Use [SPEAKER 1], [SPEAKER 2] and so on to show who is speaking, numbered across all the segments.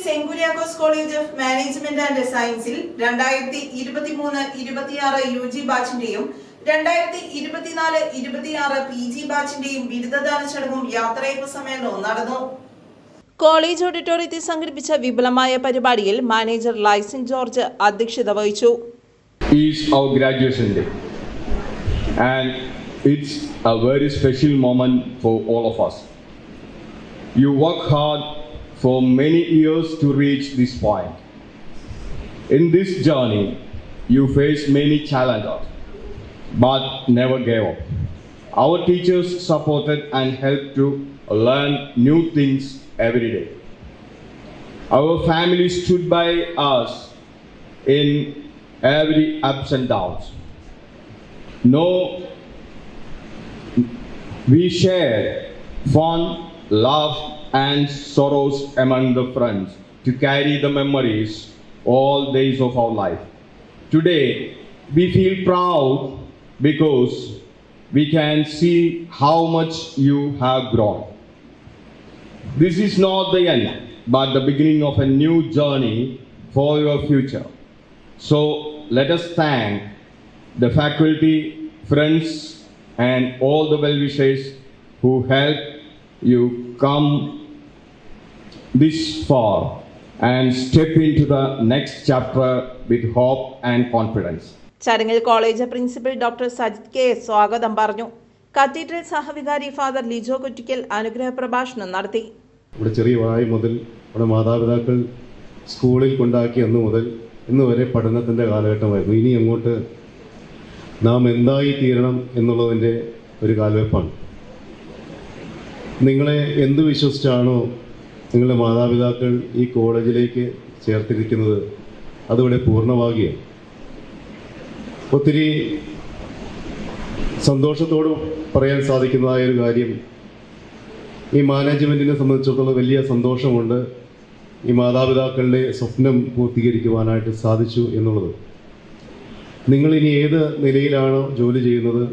[SPEAKER 1] Saint Kuriakose college of management and സയൻസിൽ 2023-26 UG ബാച്ചിന്റെയും 2024-26 PG ബാച്ചിന്റെയും ബിരുദദാന ചടങ്ങും യാത്രയയപ്പ് സമ്മേളനവും നടന്നു. കോളേജ് ഓഡിറ്റോറിയത്തിൽ സംഘടിപ്പിച്ച വിപുലമായ പരിപാടിയിൽ മാനേജർ ലൈസൻ ജോർജ് അധ്യക്ഷത വഹിച്ചു.
[SPEAKER 2] Is our graduation day, and it's a very special moment for all of us. You work hard for many years to reach this point. In this journey, you face many challenges, but never gave up. Our teachers supported and helped to learn new things every day. Our family stood by us in every ups and downs. We shared fun, love, and sorrows among the friends to carry the memories all days of our life. Today, we feel proud because we can see how much you have grown. This is not the end, but the beginning of a new journey for your future. So let us thank the faculty, friends, and all the well-wishers who helped you come this far and step into the next chapter with hope and confidence.
[SPEAKER 1] ചടങ്ങിൽ college principal doctor Sajith K സ്വാഗതം പറഞ്ഞു. Cathedral സഹവികാരി father Lijo Kuttikkal അനുഗ്രഹ പ്രഭാഷണം നടത്തി.
[SPEAKER 3] ഇവിടെ ചെറിയ പ്രായം മുതൽ നമ്മുടെ മാതാപിതാക്കൾ സ്കൂളിൽ കൊണ്ടാക്കി അന്ന് മുതൽ ഇന്ന് വരെ പഠനത്തിൻ്റെ കാലഘട്ടമായിരുന്നു. ഇനി അങ്ങോട്ട് നാം എന്തായി തീരണം എന്നുള്ളതിൻ്റെ ഒരു കാൽവെപ്പാണ്. നിങ്ങളെ എന്ത് വിശ്വസിച്ചാണോ നിങ്ങളുടെ മാതാപിതാക്കൾ ഈ കോളേജിലേക്ക് ചേർത്തിരിക്കുന്നത്, അതിവിടെ പൂർണ്ണമാകുകയാണ്. ഒത്തിരി സന്തോഷത്തോട് പറയാൻ സാധിക്കുന്നതായ ഒരു കാര്യം, ഈ മാനേജ്മെൻറ്റിനെ സംബന്ധിച്ചിടത്തോളം വലിയ സന്തോഷമുണ്ട്. ഈ മാതാപിതാക്കളുടെ സ്വപ്നം പൂർത്തീകരിക്കുവാനായിട്ട് സാധിച്ചു എന്നുള്ളത്. നിങ്ങളിനി ഏത് നിലയിലാണോ ജോലി ചെയ്യുന്നത്,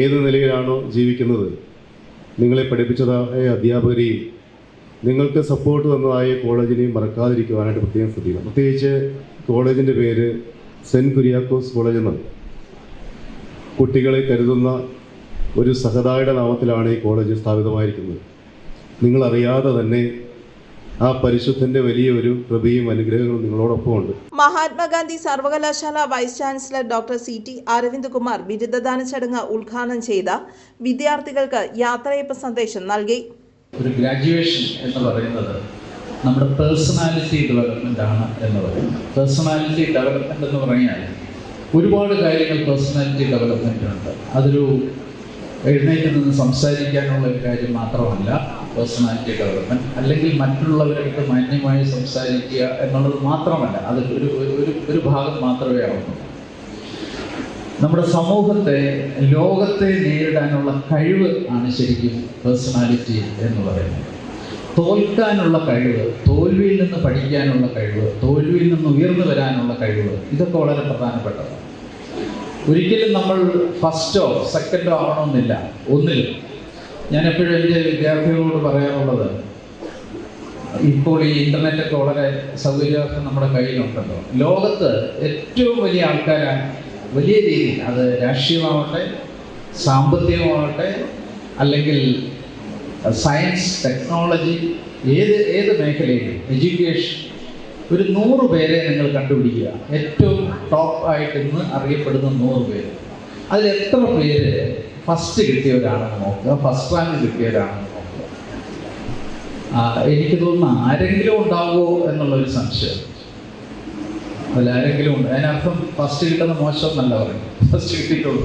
[SPEAKER 3] ഏത് നിലയിലാണോ ജീവിക്കുന്നത്, നിങ്ങളെ പഠിപ്പിച്ചതായ അധ്യാപകരെയും നിങ്ങൾക്ക് സപ്പോർട്ട് തന്നതായ കോളേജിനെയും മറക്കാതിരിക്കുവാനായിട്ട് പ്രത്യേകം ശ്രദ്ധിക്കണം. പ്രത്യേകിച്ച് കോളേജിൻ്റെ പേര് സെൻറ്റ് കുര്യാക്കോസ് കോളേജ് എന്നാണ്. കുട്ടികളെ കരുതുന്ന ഒരു സഹതായുടെ നാമത്തിലാണ് ഈ കോളേജ് സ്ഥാപിതമായിരിക്കുന്നത്. നിങ്ങളറിയാതെ തന്നെ ആ പരിശുദ്ധന്റെ വലിയൊരു കൃപയും അനുഗ്രഹങ്ങളും നിങ്ങളോടൊപ്പം ഉണ്ട്.
[SPEAKER 1] മഹാത്മാഗാന്ധി സർവകലാശാല vice chancellor doctor CT Aravind Kumar ബിരുദദാന ചടങ്ങ് ഉദ്ഘാടനം ചെയ്ത വിദ്യാർത്ഥികൾക്ക് യാത്രയയപ്പ് സന്ദേശം നൽകി.
[SPEAKER 4] ഒരു ഗ്രാജുവേഷൻ എന്ന് പറയുന്നത് നമ്മുടെ പേഴ്സണാലിറ്റി ഡെവലപ്മെൻ്റ് ആണ് എന്ന് പറയുന്നത്. പേഴ്സണാലിറ്റി ഡെവലപ്മെൻ്റ് എന്ന് പറഞ്ഞാൽ ഒരുപാട് കാര്യങ്ങൾ പേഴ്സണാലിറ്റി ഡെവലപ്മെൻറ്റിനുണ്ട്. അതൊരു എഴുന്നേറ്റ് നിന്ന് സംസാരിക്കാനുള്ള ഒരു കാര്യം മാത്രമല്ല പേഴ്സണാലിറ്റി ഡെവലപ്മെൻറ്റ്, അല്ലെങ്കിൽ മറ്റുള്ളവരുടെ മാന്യമായി സംസാരിക്കുക എന്നുള്ളത് മാത്രമല്ല, അത് ഒരു ഭാഗം മാത്രമേ ആവുന്നു. നമ്മുടെ സമൂഹത്തെ, ലോകത്തെ നേരിടാനുള്ള കഴിവ് ആണ് ശരിക്കും പേഴ്സണാലിറ്റി എന്ന് പറയുന്നത്. തോൽക്കാനുള്ള കഴിവ്, തോൽവിയിൽ നിന്ന് പഠിക്കാനുള്ള കഴിവ്, തോൽവിയിൽ നിന്ന് ഉയർന്നു വരാനുള്ള കഴിവ്, ഇതൊക്കെ വളരെ പ്രധാനപ്പെട്ടതാണ്. ഒരിക്കലും നമ്മൾ ഫസ്റ്റോ സെക്കൻഡോ ആവണമെന്നില്ല ഒന്നിലും. ഞാൻ എപ്പോഴും എൻ്റെ വിദ്യാർത്ഥികളോട് പറയാറുള്ളത്, ഇപ്പോൾ ഈ ഇൻ്റർനെറ്റൊക്കെ വളരെ സൗകര്യമൊക്കെ നമ്മുടെ കയ്യിലുണ്ടല്ലോ. ലോകത്ത് ഏറ്റവും വലിയ ആൾക്കാരാണ് വലിയ രീതിയിൽ, അത് രാഷ്ട്രീയമാവട്ടെ, സാമ്പത്തികമാവട്ടെ, അല്ലെങ്കിൽ സയൻസ്, ടെക്നോളജി, ഏത് മേഖലയിലും, എഡ്യൂക്കേഷൻ, ഒരു 100 പേരെ നിങ്ങൾ കണ്ടുപിടിക്കുക. ഏറ്റവും ടോപ്പ് ആയിട്ട് ഇന്ന് അറിയപ്പെടുന്ന 100 പേര്. അതിൽ എത്ര പേര് ഫസ്റ്റ് കിട്ടിയവരാണെന്ന് നോക്കുക, ഫസ്റ്റ് റാങ്ക് കിട്ടിയവരാണെന്ന് നോക്കുക. എനിക്ക് തോന്നുന്നു ആരെങ്കിലും ഉണ്ടാവുമോ എന്നുള്ളൊരു സംശയം. അതിലാരെങ്കിലും ഉണ്ട്. അതിനർത്ഥം ഫസ്റ്റ് കിട്ടുന്ന മോശം എന്നല്ല പറയും, ഫസ്റ്റ് കിട്ടിയിട്ടുള്ളൂ.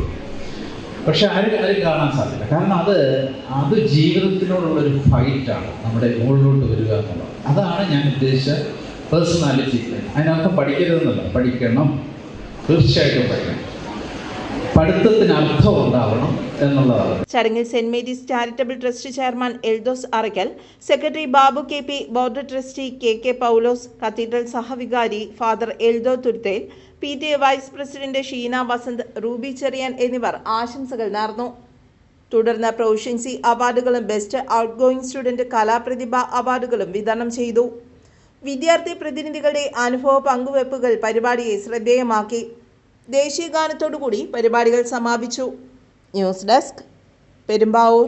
[SPEAKER 4] പക്ഷെ ആരും കാണാൻ സാധിക്കില്ല. കാരണം അത് ജീവിതത്തിനോടുള്ളൊരു ഫൈറ്റാണ്, നമ്മുടെ മുകളിലോട്ട് വരിക എന്നുള്ളത്. അതാണ് ഞാൻ ഉദ്ദേശിച്ച പേഴ്സണാലിറ്റി. അതിനർത്ഥം പഠിക്കരുതെന്നല്ല, പഠിക്കണം, തീർച്ചയായിട്ടും പഠിക്കണം. പഠിത്തത്തിന് അർത്ഥം ഉണ്ടാവണം എന്നുള്ളതാണ്.
[SPEAKER 1] ചടങ്ങിൽ Saint Mary's Charitable Trust chairman Eldhose Arackal, secretary Babu KP, board trustee KK Paulose, cathedral സഹവികാരി father Eldho Thuruthel, PTA vice president Sheena Vasanth, Ruby Cherian എന്നിവർ ആശംസകൾ നേർന്നു. തുടർന്ന് പ്രൊഫഷൻസി അവാർഡുകളും ബെസ്റ്റ് ഔട്ട്ഗോയിങ് സ്റ്റുഡന്റ് കലാപ്രതിഭ അവാർഡുകളും വിതരണം ചെയ്തു. വിദ്യാർത്ഥി പ്രതിനിധികളുടെ അനുഭവ പങ്കുവെപ്പുകൾ പരിപാടിയെ ശ്രദ്ധേയമാക്കി. ദേശീയ ഗാനത്തോടുകൂടി പരിപാടികൾ സമാപിച്ചു. News desk, Perumbavoor.